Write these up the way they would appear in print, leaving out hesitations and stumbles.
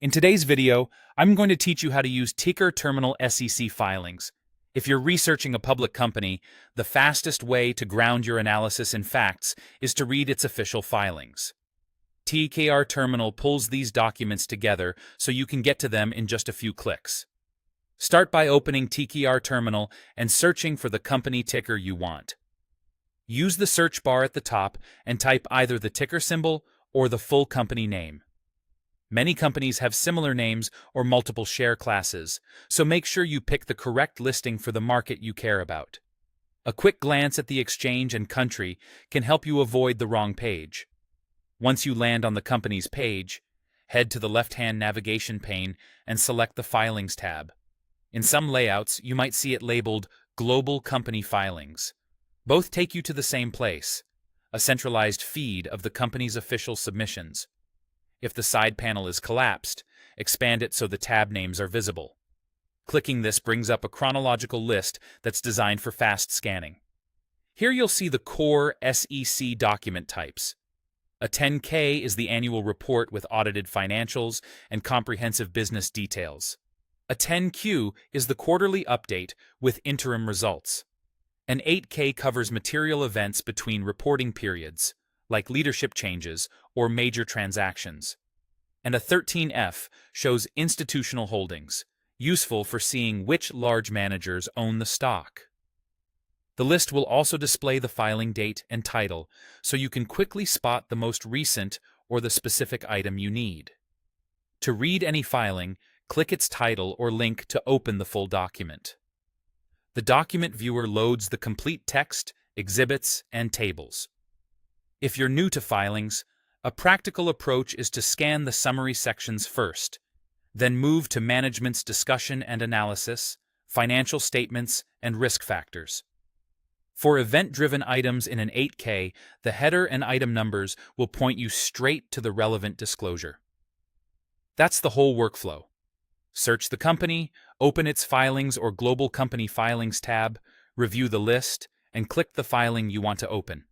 In today's video, I'm going to teach you how to use TIKR Terminal SEC Filings. If you're researching a public company, the fastest way to ground your analysis in facts is to read its official filings. TIKR Terminal pulls these documents together so you can get to them in just a few clicks. Start by opening TIKR Terminal and searching for the company ticker you want. Use the search bar at the top and type either the ticker symbol or the full company name. Many companies have similar names or multiple share classes, so make sure you pick the correct listing for the market you care about. A quick glance at the exchange and country can help you avoid the wrong page. Once you land on the company's page, head to the left-hand navigation pane and select the Filings tab. In some layouts, you might see it labeled Global Company Filings. Both take you to the same place, a centralized feed of the company's official submissions. If the side panel is collapsed, expand it so the tab names are visible. Clicking this brings up a chronological list that's designed for fast scanning. Here you'll see the core SEC document types. A 10-K is the annual report with audited financials and comprehensive business details. A 10-Q is the quarterly update with interim results. An 8-K covers material events between reporting periods, like leadership changes or major transactions. And a 13F shows institutional holdings, useful for seeing which large managers own the stock. The list will also display the filing date and title, so you can quickly spot the most recent or the specific item you need. To read any filing, click its title or link to open the full document. The document viewer loads the complete text, exhibits, and tables. If you're new to filings, a practical approach is to scan the summary sections first, then move to management's discussion and analysis, financial statements, and risk factors. For event-driven items in an 8-K, the header and item numbers will point you straight to the relevant disclosure. That's the whole workflow. Search the company, open its Filings or Global Company Filings tab, review the list, and click the filing you want to open.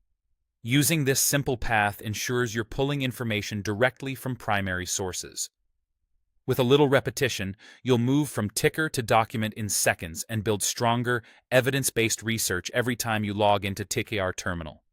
Using this simple path ensures you're pulling information directly from primary sources. With a little repetition, you'll move from ticker to document in seconds and build stronger, evidence-based research every time you log into TIKR Terminal.